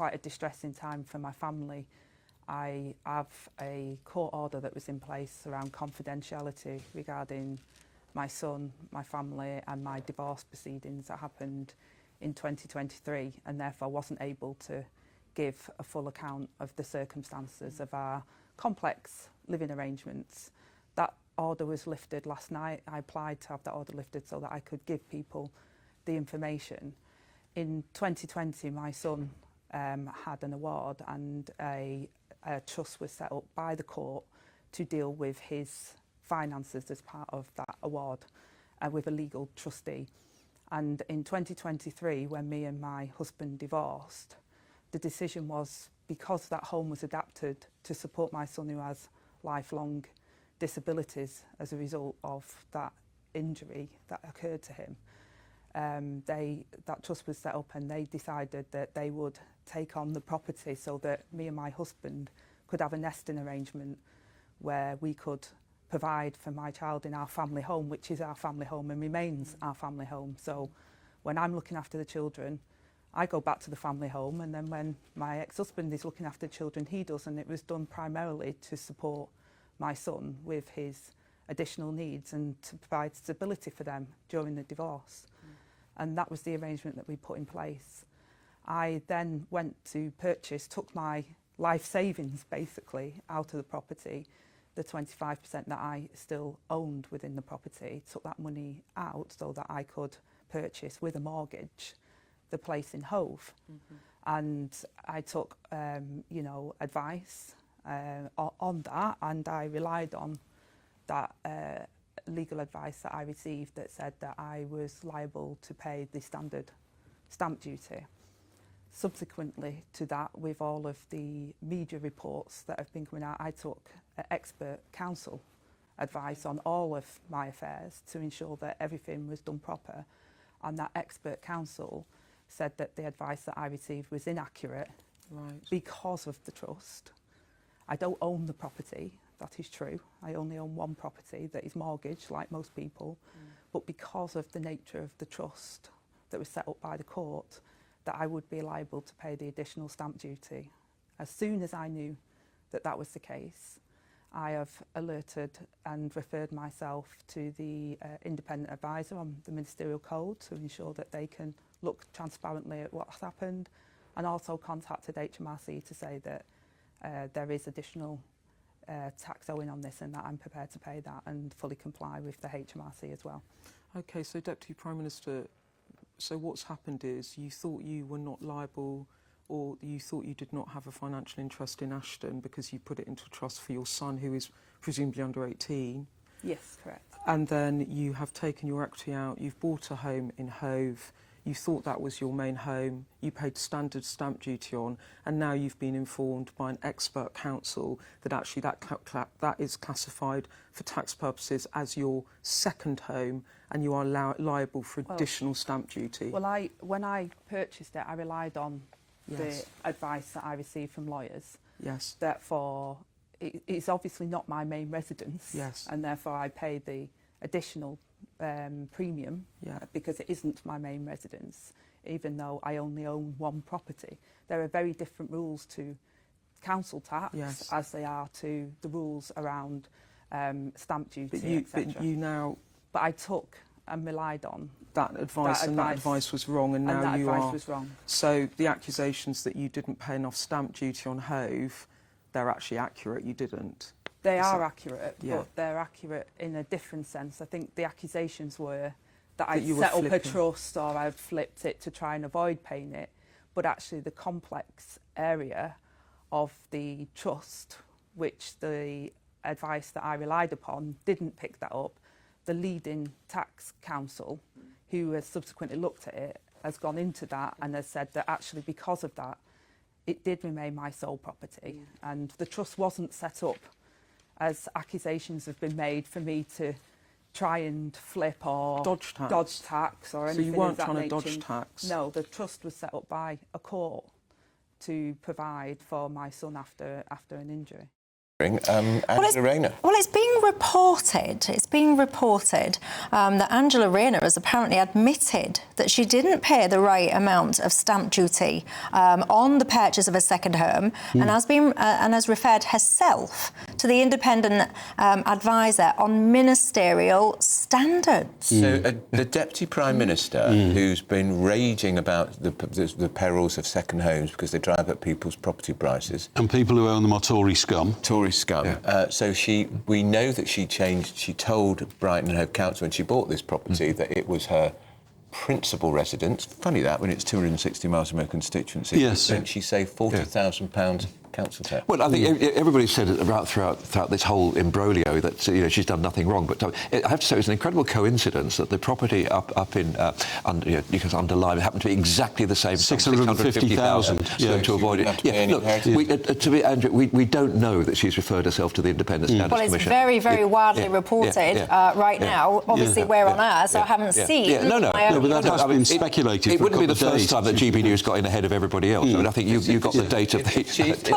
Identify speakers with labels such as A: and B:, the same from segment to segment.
A: quite a distressing time for my family. I have a court order that was in place around confidentiality regarding my son, my family and my divorce proceedings that happened in 2023, and therefore wasn't able to give a full account of the circumstances of our complex living arrangements. That order was lifted last night. I applied to have that order lifted so that I could give people the information. In 2020, my son had an award, and a trust was set up by the court to deal with his finances as part of that award with a legal trustee. And in 2023, when me and my husband divorced, the decision was, because that home was adapted to support my son who has lifelong disabilities as a result of that injury that occurred to him, that trust was set up, and they decided that they would take on the property so that me and my husband could have a nesting arrangement where we could provide for my child in our family home, which is our family home and remains our family home. So when I'm looking after the children, I go back to the family home, and then when my ex-husband is looking after the children, he does, and it was done primarily to support my son with his additional needs and to provide stability for them during the divorce. And that was the arrangement that we put in place. I then went to purchase, took my life savings basically out of the property, the 25% that I still owned within the property, took that money out so that I could purchase with a mortgage the place in Hove. And I took advice on that, and I relied on that legal advice that I received that said that I was liable to pay the standard stamp duty. Subsequently to that, with all of the media reports that have been coming out, I took expert counsel advice on all of my affairs to ensure that everything was done proper, and that expert counsel said that the advice that I received was inaccurate because of the trust. I don't own the property, that is true. I only own one property that is mortgaged, like most people, but because of the nature of the trust that was set up by the court, that I would be liable to pay the additional stamp duty. As soon as I knew that that was the case, I have alerted and referred myself to the independent advisor on the ministerial code to ensure that they can look transparently at what's happened, and also contacted HMRC to say that there is additional tax owing on this, and that I'm prepared to pay that and fully comply with the HMRC as well.
B: Okay, so Deputy Prime Minister, so what's happened is you thought you were not liable, or you thought you did not have a financial interest in Ashton because you put it into a trust for your son, who is presumably under 18.
A: Yes, correct.
B: And then you have taken your equity out, you've bought a home in Hove, you thought that was your main home, you paid standard stamp duty on, and now you've been informed by an expert counsel that actually that is classified for tax purposes as your second home, and you are liable for additional stamp duty.
A: Well, when I purchased it, I relied on the advice that I received from lawyers.
B: Yes.
A: Therefore, it's obviously not my main residence.
B: Yes.
A: And therefore, I pay the additional premium because it isn't my main residence, even though I only own one property. There are very different rules to council tax as they are to the rules around stamp duty, etc. But I took and relied on
B: that advice, and that advice was wrong, and now you are.
A: Was wrong.
B: So the accusations that you didn't pay enough stamp duty on Hove, they're actually accurate. You didn't.
A: They are accurate, but they're accurate in a different sense. I think the accusations were that I'd set up a trust or I'd flipped it to try and avoid paying it, but actually the complex area of the trust, which the advice that I relied upon didn't pick that up. The leading tax counsel, who has subsequently looked at it, has gone into that and has said that actually because of that, it did remain my sole property, and the trust wasn't set up as accusations have been made for me to try and flip or dodge tax or anything.
B: So you weren't
A: of that
B: trying to
A: nature.
B: dodge tax?
A: No, the trust was set up by a court to provide for my son after an injury.
C: Angela Rayner.
D: Well, it's been
C: reported, that Angela Rayner has apparently admitted that she didn't pay the right amount of stamp duty on the purchase of a second home, and has referred herself to the independent advisor on ministerial standards.
D: So the Deputy Prime Minister, who's been raging about the perils of second homes because they drive up people's property prices.
E: And people who own them are Tory scum.
D: Tory scum. Yeah. So we know that she told Brighton and Hove Council when she bought this property that it was her principal residence. Funny that, when it's 260 miles from her constituency.
E: Yes.
D: Then she saved £40,000 council tax.
F: Well, I think everybody said throughout this whole imbroglio that she's done nothing wrong. But I have to say, it was an incredible coincidence that the property up in because under Lyme happened to be exactly the same.
E: 650,000.
F: So to avoid it. Look, Andrew, we don't know that she's referred herself to the Independent Standards Commission.
C: Well, it's very, very widely reported right now. Obviously, we're on air, so I haven't seen.
F: No,
E: but that has been speculated.
F: It wouldn't be the first time that GBNews got in ahead of everybody else. I mean, I think you got the data.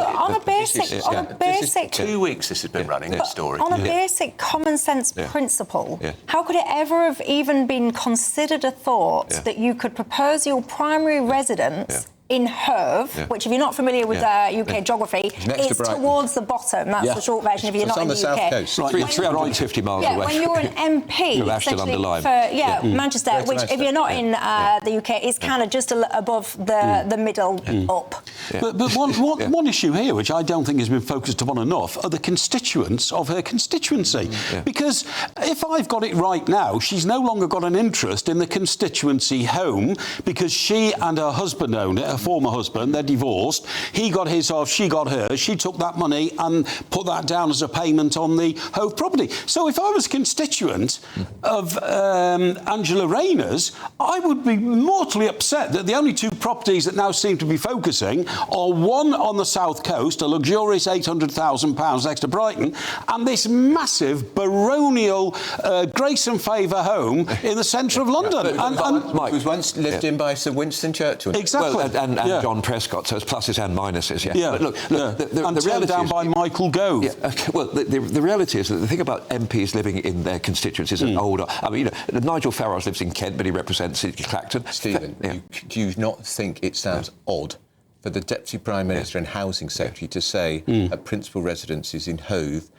C: On a basic,
D: 2 weeks this has been running, this story.
C: On a basic common sense principle, how could it ever have even been considered a thought that you could propose your primary residence in Hove, which, if you're not familiar with UK geography, is towards the bottom. That's the short version if you're not in the
D: South
C: UK.
D: Coast.
F: Right, 350 miles away.
C: When you're an MP, essentially, for Manchester, which, if you're not in the UK, is kind of just above the middle up.
E: But one issue here, which I don't think has been focused upon enough, are the constituents of her constituency. Because if I've got it right now, she's no longer got an interest in the constituency home because she and her husband own it, her former husband, they're divorced. He got his half, she got hers. She took that money and put that down as a payment on the Hove property. So if I was a constituent of Angela Rayner's, I would be mortally upset that the only two properties that now seem to be focusing are one on the south coast, a luxurious £800,000 next to Brighton, and this massive baronial grace and favour home in the centre of London.
D: It was once lived in by Sir Winston Churchill.
E: Exactly.
F: Well, and John Prescott, so it's pluses and minuses,
E: But look, the reality down by Michael Gove.
F: Well, the reality is that the thing about MPs living in their constituencies and older. I mean, Nigel Farage lives in Kent, but he represents Clacton.
D: Stephen, do you not think it sounds odd for the Deputy Prime Minister and Housing Secretary to say her principal residence is in Hove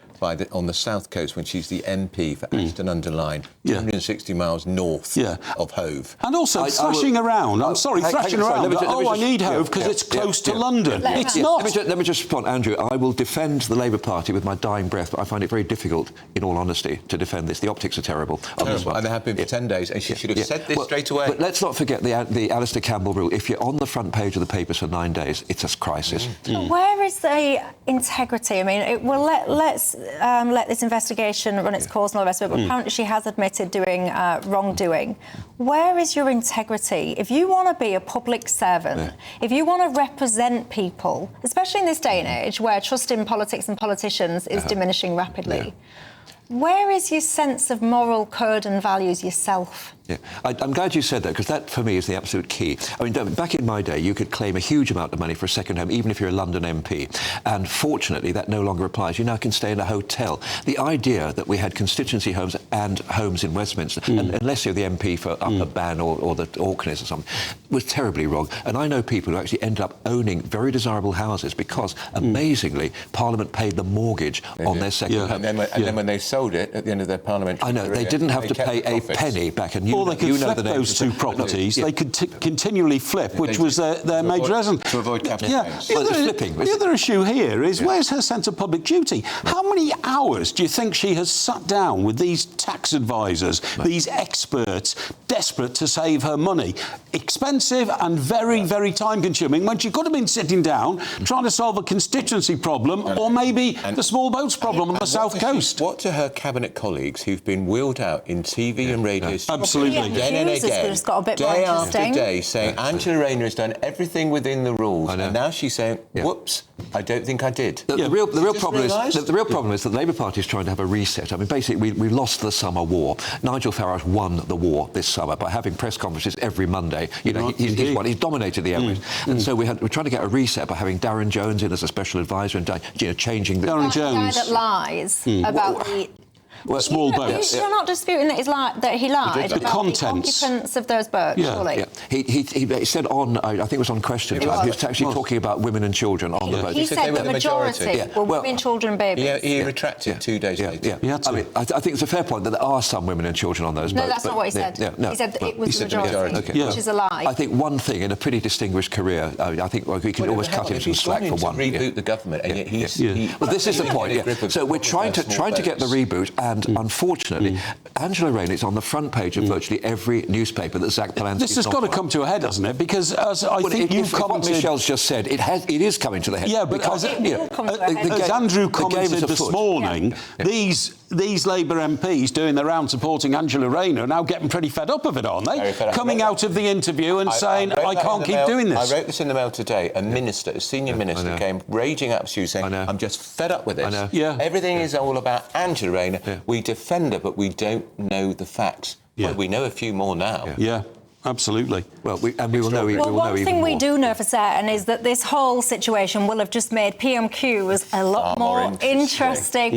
D: on the south coast when she's the MP for Ashton-under-Lyne, 260 miles north of Hove?
E: And also thrashing around. I'm sorry, thrashing around. I need Hove because it's close to London. It's not.
F: Let me just respond, Andrew. I will defend the Labour Party with my dying breath, but I find it very difficult, in all honesty, to defend this. The optics are terrible. On this one.
D: And they have been for 10 days, and she should have said this straight away.
F: But let's not forget the Alistair Campbell rule. If you're on the front page of the papers for 9 days, it's a crisis.
C: Where is the integrity? I mean, let's let this investigation run its course and all the rest of it, but apparently she has admitted doing wrongdoing. Where is your integrity? If you want to be a public servant, if you want to represent people, especially in this day and age where trust in politics and politicians is diminishing rapidly, where is your sense of moral code and values yourself?
F: Yeah, I'm glad you said that, because that, for me, is the absolute key. I mean, back in my day, you could claim a huge amount of money for a second home, even if you're a London MP. And fortunately, that no longer applies. You now can stay in a hotel. The idea that we had constituency homes and homes in Westminster, and unless you're the MP for Upper Bann or the Orkneys or something, was terribly wrong. And I know people who actually ended up owning very desirable houses because, amazingly, Parliament paid the mortgage on their second home.
D: And then when they sold it at the end of their parliamentary
F: career, they didn't have to pay a penny back. And
E: or they could flip those two properties. They could continually flip, which was their major reason.
D: To avoid capital gains.
E: The other issue here is where's her sense of public duty? How many hours do you think she has sat down with these tax advisors, these experts, desperate to save her money? Expensive and very, very time-consuming, when she could have been sitting down trying to solve a constituency problem or maybe the small boats problem on the south coast.
D: What to her cabinet colleagues who've been wheeled out in TV and radio
E: absolutely
D: again and again, day after day, saying Angela Rayner has done everything within the rules, and now she's saying, whoops, I don't think I did.
F: The real problem is that the Labour Party is trying to have a reset. I mean, basically, we lost the summer war. Nigel Farage won the war this summer by having press conferences every Monday. You know, he's dominated the airwaves. And so we're trying to get a reset by having Darren Jones in as a special advisor and changing the...
C: Darren Jones. The guy that lies about the
E: small boats.
C: You're not disputing that he lied
E: The
C: about
E: contents.
C: the occupants of those boats, surely?
F: Yeah. He said on, I think it was on Question Time, he was actually talking about women and children on the boat.
C: He
D: said
C: said
D: they were
C: the
D: the
C: majority
D: majority.
C: were women, children and babies.
D: He retracted 2 days later.
F: Yeah. I mean, I think it's a fair point that there are some women and children on those boats.
C: No, that's not what he said. He said that it was the majority, which is a lie.
F: I think one thing in a pretty distinguished career, I think we can always cut him some slack for one.
D: Reboot the government, and yet he's.
F: Well, this is the point. So we're trying to get the reboot, and unfortunately, Angela Rayner is on the front page of virtually every newspaper that Zach Polanski's
E: This has got to come to a head, hasn't it? Because as I think you've
F: what
E: commented...
F: Michelle's just said, it is coming to the head.
E: Yeah, but as Andrew commented this morning, these Labour MPs doing their round supporting Angela Rayner are now getting pretty fed up of it, aren't they? Coming out of the interview and saying, I can't keep doing this.
D: I wrote this in the Mail today. A senior minister came raging up to you saying, I'm just fed up with this. Everything is all about Angela Rayner. We defend her, but we don't know the facts. Well, we know a few more now.
E: Yeah. Absolutely.
F: Well, we will know.
C: One thing we do know for certain is that this whole situation will have just made PMQ a lot more interesting.